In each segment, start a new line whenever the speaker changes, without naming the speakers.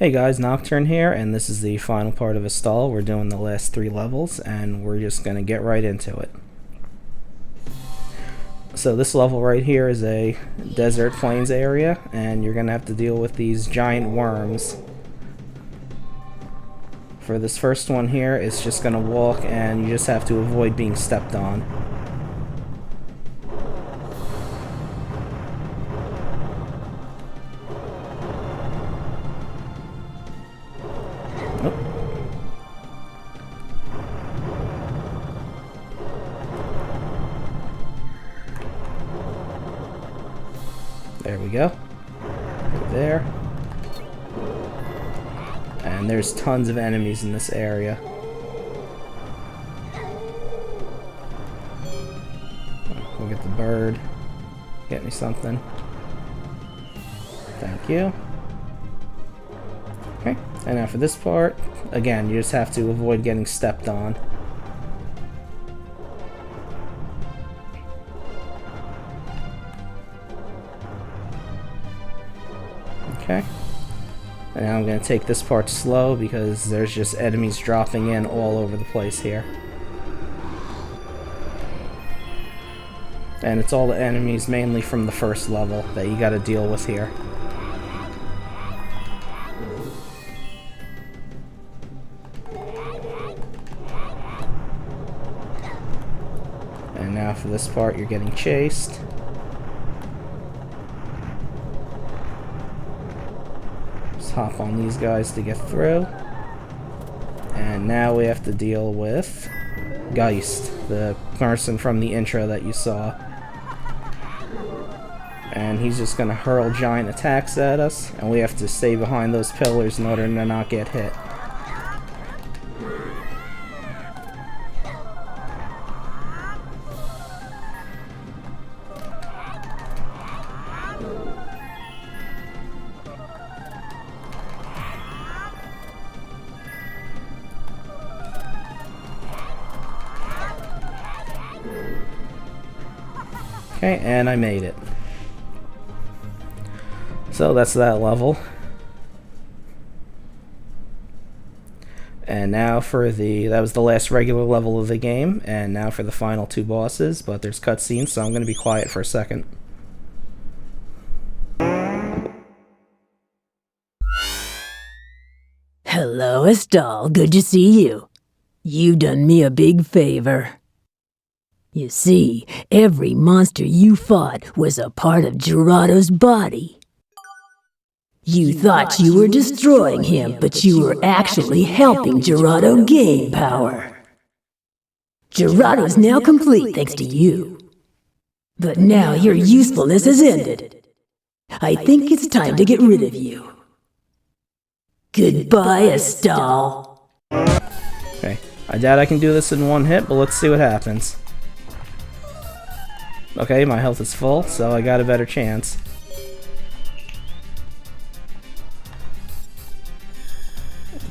Hey guys, Nocturne here, and this is the final part of Astal. We're doing the last 3 levels, and we're just going to get right into it. So this level right here is a desert plains area, and you're going to have to deal with these giant worms. For this first one here, it's just going to walk, and you just have to avoid being stepped on. There we go. Right there. And there's tons of enemies in this area. We'll get the bird. Get me something. Thank you. Okay, and now for this part, again, you just have to avoid getting stepped on. Okay, and now I'm going to take this part slow because there's just enemies dropping in all over the place here. And it's all the enemies mainly from the first level that you got to deal with here. And now for this part, you're getting chased. Hop on these guys to get through. And now we have to deal with Geist, the person from the intro that you saw. And he's just going to hurl giant attacks at us, and we have to stay behind those pillars in order to not get hit. Okay, and I made it. So that's that level. And now for that was the last regular level of the game, and now for the final 2 bosses, but there's cutscenes, so I'm going to be quiet for a second.
Hello, Astal. Good to see you. You've done me a big favor. You see, every monster you fought was a part of Gerardo's body. You thought you were destroying him, but you were actually helping Gerardo gain power. Gerardo's now complete thanks to you. But now your usefulness has ended. I think it's time to get rid of you. Goodbye, Astal.
Okay, I doubt I can do this in one hit, but let's see what happens. Okay, my health is full, so I got a better chance.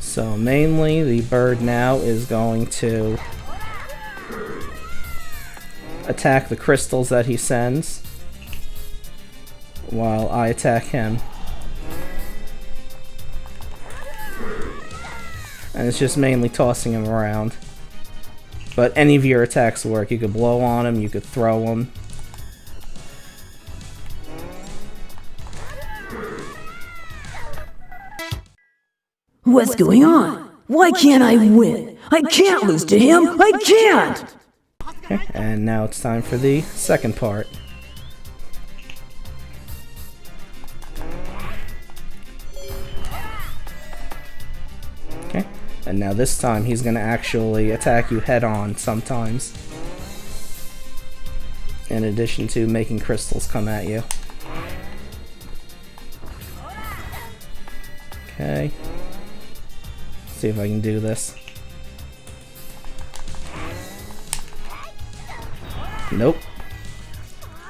So mainly, the bird now is going to attack the crystals that he sends, while I attack him. And it's just mainly tossing him around. But any of your attacks work. You could blow on him, you could throw him.
What's going on? Why can't I win? I can't lose to him! I can't!
Okay, and now it's time for the second part. Okay, and now this time he's going to actually attack you head on sometimes. In addition to making crystals come at you. Okay. See if I can do this. Nope.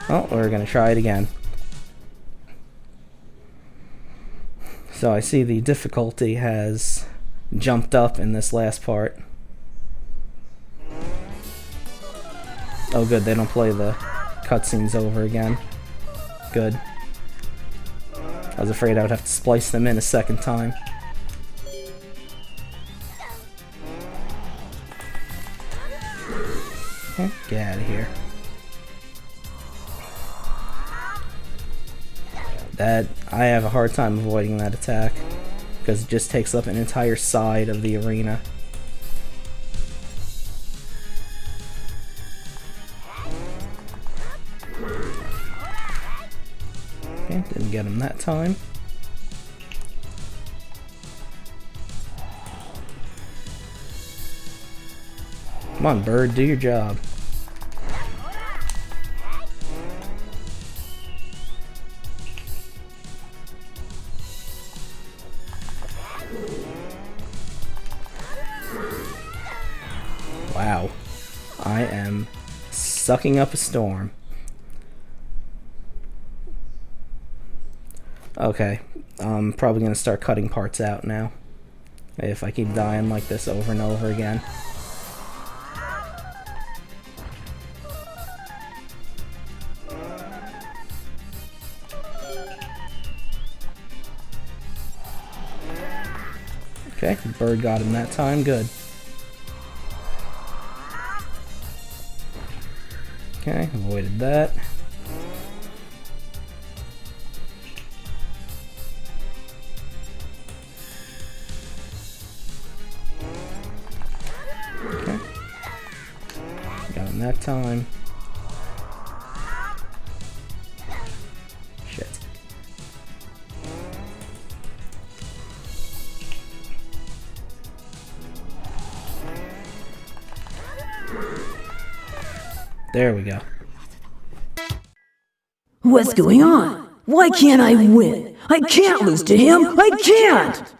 Oh, we're gonna try it again. So I see the difficulty has jumped up in this last part. Oh good, they don't play the cutscenes over again. Good. I was afraid I would have to splice them in a second time. Okay, get out of here. I have a hard time avoiding that attack, because it just takes up an entire side of the arena. Okay, didn't get him that time. Come on, bird, do your job. Wow. I am sucking up a storm. Okay, I'm probably gonna start cutting parts out now, if I keep dying like this over and over again. Okay, bird got him that time, good. Okay, avoided that. Okay. Got him that time. Shit. There we go.
What's going on? Why can't I win? I can't lose to him! I can't!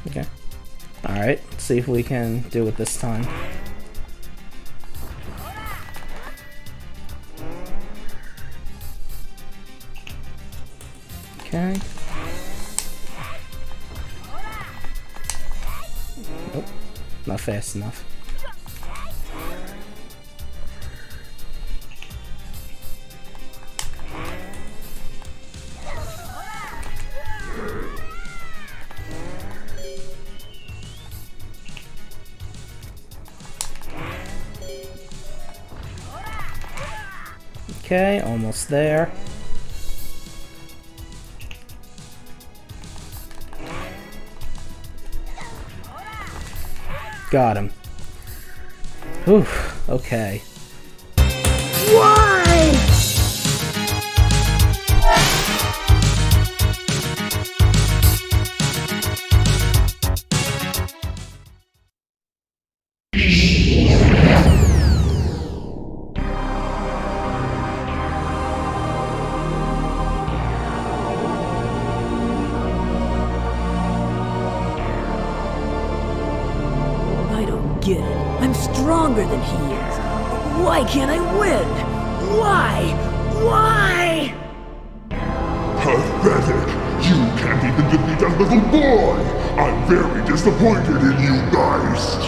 Okay. Alright, let's see if we can do it this time. Okay. Nope, not fast enough. Okay, almost there. Got him. Whew, okay.
Why? I don't get it. I'm stronger than he is. Why can't I win? Why? Why?
Pathetic! You can't even defeat a little boy! I'm very disappointed in you, Geist!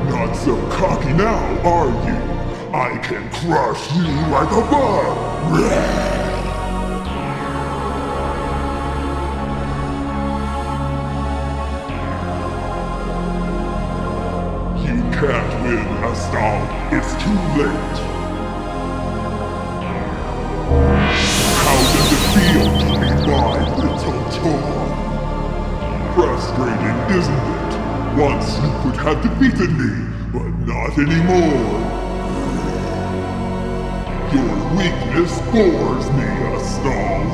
Not so cocky now, are you? I can crush you like a bug! You can't win, Astal. It's too late. How does it feel to be my little toy? Frustrating, isn't it? Once you could have defeated me, but not anymore. Your weakness bores me, Astal.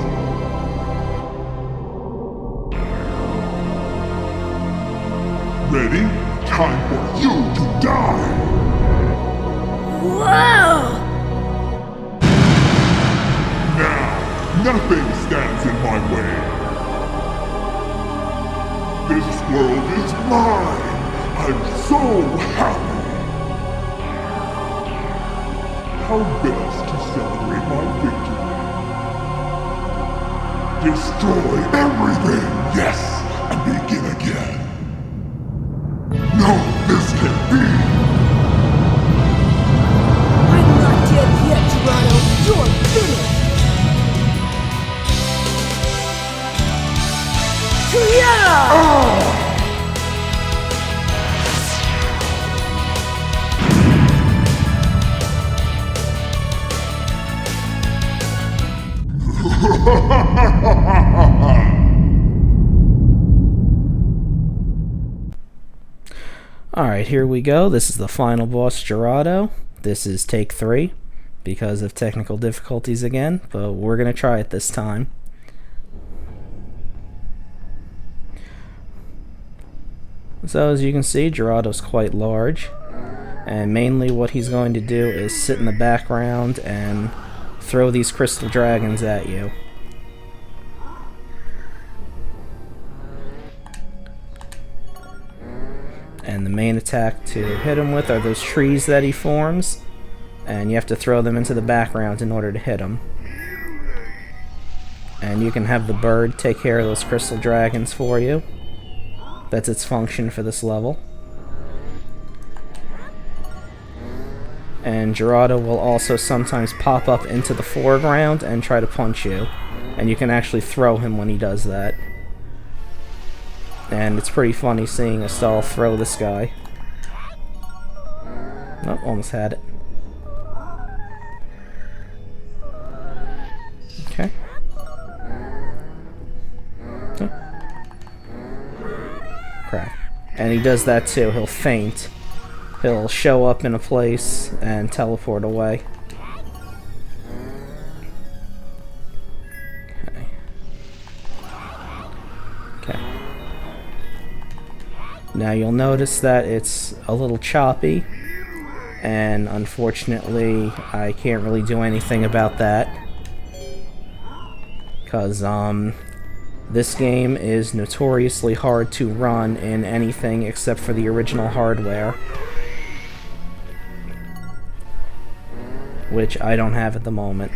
Ready? Time for you to die!
Whoa!
Now, nothing stands in my way. This world is mine! I'm so happy! How best to celebrate my victory? Destroy everything! Yes! And begin again! No, this can't be!
I'm not dead yet, Gerardo. You're finished. Yeah!
Alright, here we go. This is the final boss, Gerardo. This is take 3 because of technical difficulties again, but we're going to try it this time. So as you can see, Gerardo's quite large, and mainly what he's going to do is sit in the background and throw these crystal dragons at you. And the main attack to hit him with are those trees that he forms, and you have to throw them into the background in order to hit him. And you can have the bird take care of those crystal dragons for you. That's its function for this level. And Gerardo will also sometimes pop up into the foreground and try to punch you, and you can actually throw him when he does that. And it's pretty funny seeing Astal throw this guy. Oh, almost had it. Okay. Oh. Crap. And he does that too. He'll faint. He'll show up in a place and teleport away. Okay. Okay. Now you'll notice that it's a little choppy, and unfortunately I can't really do anything about that, because this game is notoriously hard to run in anything except for the original hardware, which I don't have at the moment.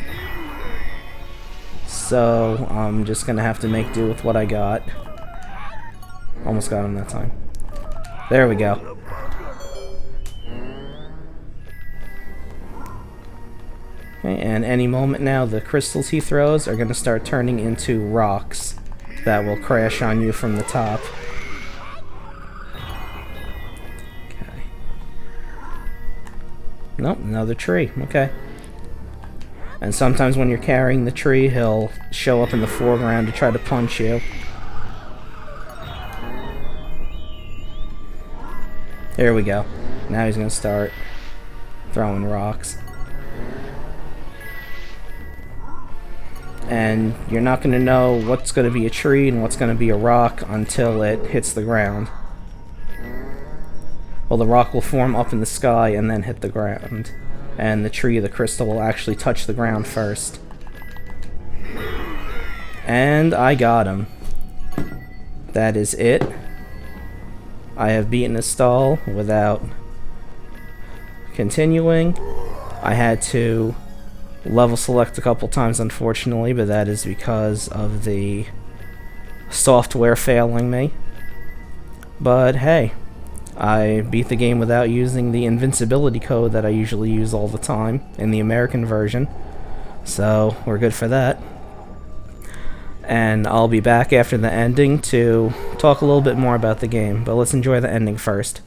So I'm just gonna have to make do with what I got. Almost got him that time. There we go. Okay, and any moment now, the crystals he throws are going to start turning into rocks that will crash on you from the top. Okay. Nope, another tree. Okay. And sometimes when you're carrying the tree, he'll show up in the foreground to try to punch you. There we go. Now he's going to start throwing rocks. And you're not going to know what's going to be a tree and what's going to be a rock until it hits the ground. Well, the rock will form up in the sky and then hit the ground. And the tree, the crystal, will actually touch the ground first. And I got him. That is it. I have beaten Astal without continuing. I had to level select a couple times, unfortunately, but that is because of the software failing me. But hey, I beat the game without using the invincibility code that I usually use all the time in the American version, so we're good for that. And I'll be back after the ending to talk a little bit more about the game, but let's enjoy the ending first.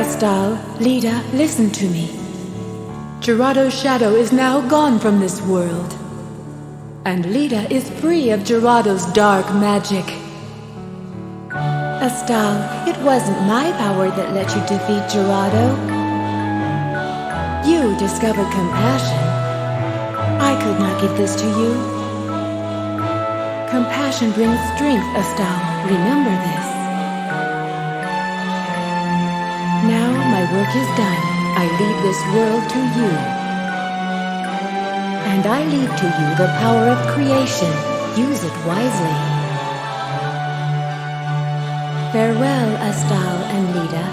Astal, Lita, listen to me. Gerado's shadow is now gone from this world. And Lita is free of Gerado's dark magic. Astal, it wasn't my power that let you defeat Gerado. You discovered compassion. I could not give this to you. Compassion brings strength, Astal. Remember this. Now my work is done. I leave this world to you. And I leave to you the power of creation. Use it wisely. Farewell, Astal and Lita.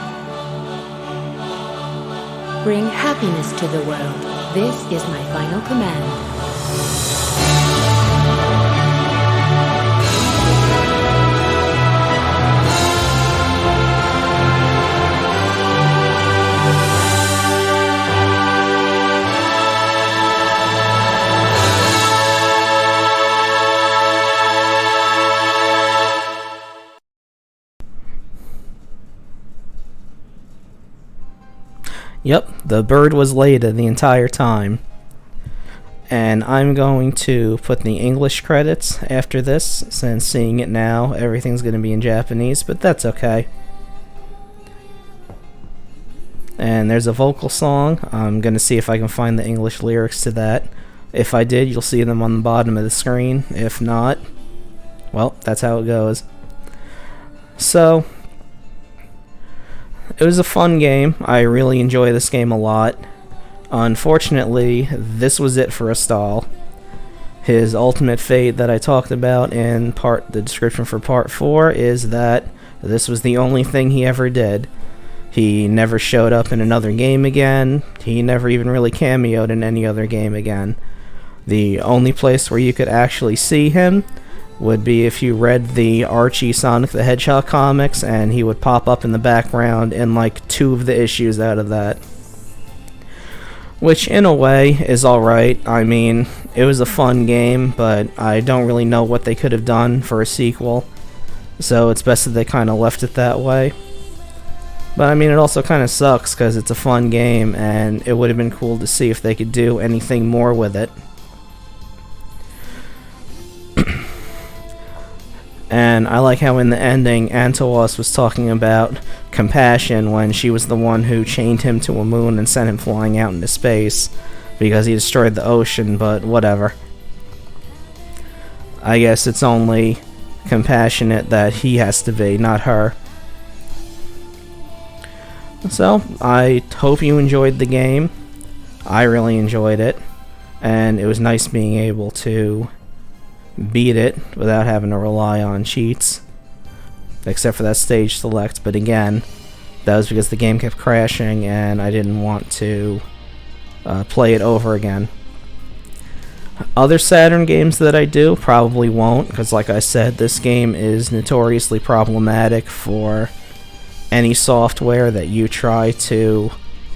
Bring happiness to the world. This is my final command.
Yep, the bird was Leda the entire time. And I'm going to put the English credits after this, since seeing it now, everything's going to be in Japanese, but that's okay. And there's a vocal song. I'm going to see if I can find the English lyrics to that. If I did, you'll see them on the bottom of the screen. If not, well, that's how it goes. So, it was a fun game. I really enjoy this game a lot. Unfortunately, this was it for Astal. His ultimate fate that I talked about in the description for part 4 is that this was the only thing he ever did. He never showed up in another game again. He never even really cameoed in any other game again. The only place where you could actually see him would be if you read the Archie Sonic the Hedgehog comics, and he would pop up in the background in like 2 of the issues out of that. Which, in a way, is alright. I mean, it was a fun game, but I don't really know what they could have done for a sequel. So it's best that they kind of left it that way. But I mean, it also kind of sucks because it's a fun game, and it would have been cool to see if they could do anything more with it. And I like how in the ending, Antoas was talking about compassion when she was the one who chained him to a moon and sent him flying out into space because he destroyed the ocean, but whatever. I guess it's only compassionate that he has to be, not her. So, I hope you enjoyed the game. I really enjoyed it, and it was nice being able to beat it without having to rely on cheats, except for that stage select. But again, that was because the game kept crashing and I didn't want to play it over again. Other Saturn games that I do probably won't, because like I said, this game is notoriously problematic for any software that you try to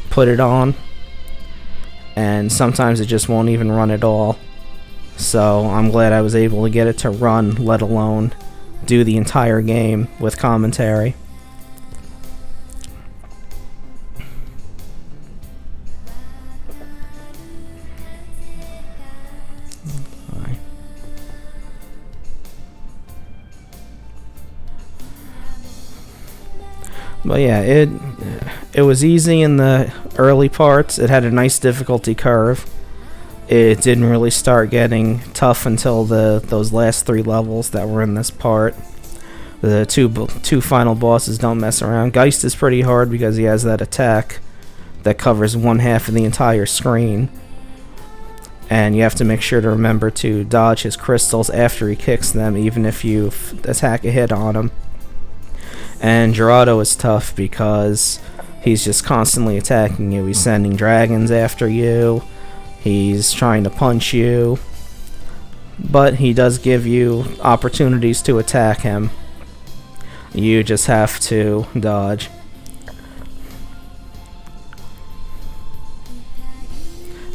put it on, and sometimes it just won't even run at all. So I'm glad I was able to get it to run, let alone do the entire game with commentary. But yeah, it was easy in the early parts. It had a nice difficulty curve. It didn't really start getting tough until those last 3 levels that were in this part. The two final bosses don't mess around. Geist is pretty hard because he has that attack that covers 1/2 of the entire screen. And you have to make sure to remember to dodge his crystals after he kicks them, even if you attack a hit on him. And Gerado is tough because he's just constantly attacking you. He's sending dragons after you. He's trying to punch you, but he does give you opportunities to attack him. You just have to dodge.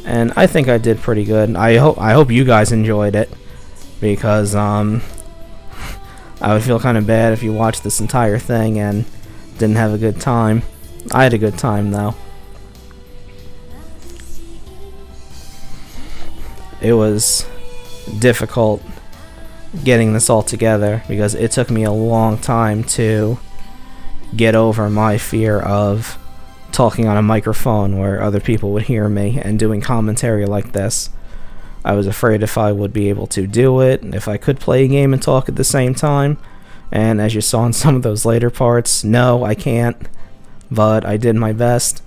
And I think I did pretty good. I hope you guys enjoyed it, because I would feel kind of bad if you watched this entire thing and didn't have a good time. I had a good time though. It was difficult getting this all together because it took me a long time to get over my fear of talking on a microphone where other people would hear me and doing commentary like this. I was afraid if I would be able to do it, if I could play a game and talk at the same time. And as you saw in some of those later parts, no, I can't. But I did my best.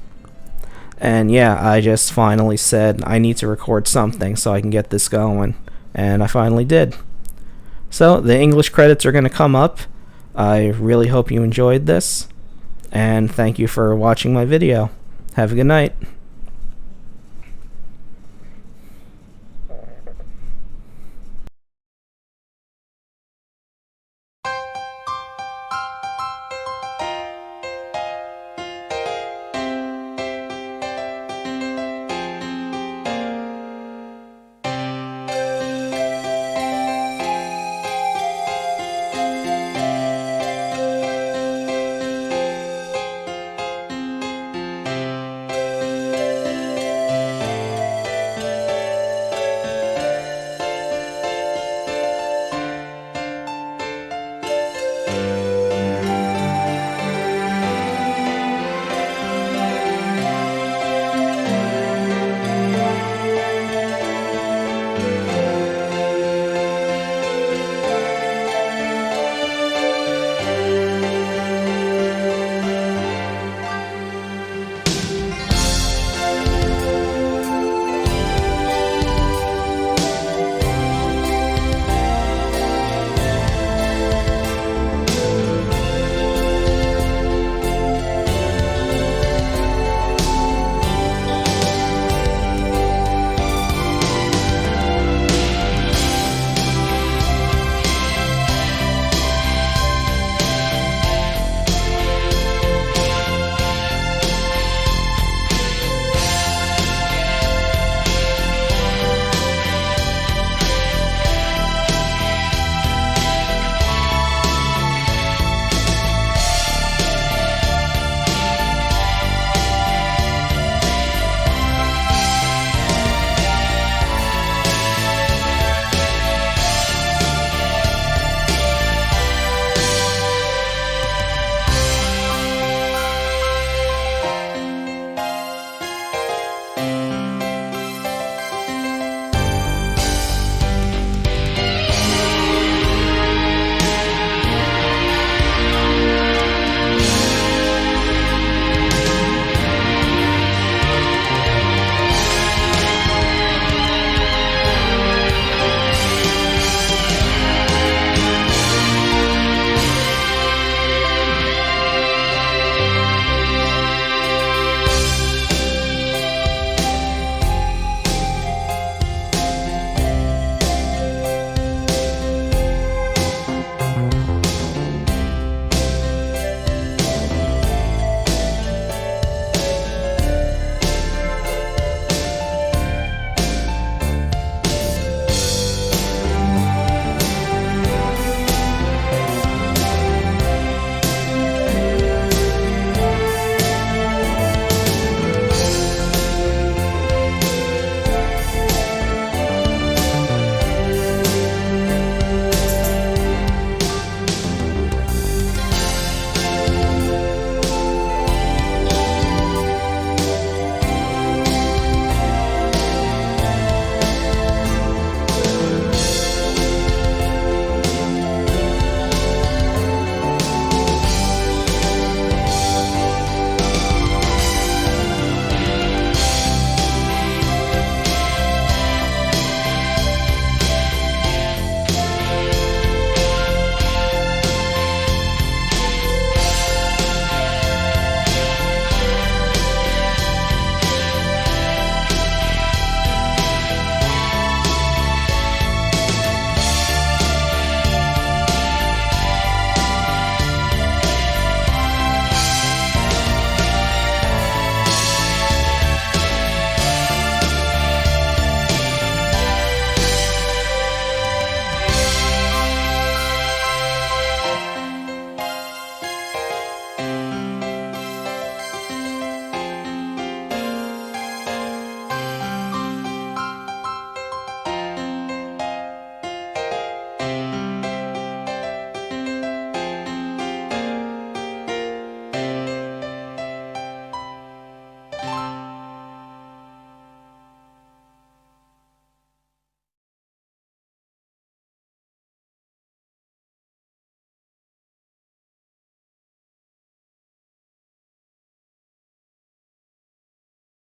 And yeah, I just finally said I need to record something so I can get this going. And I finally did. So the English credits are going to come up. I really hope you enjoyed this. And thank you for watching my video. Have a good night.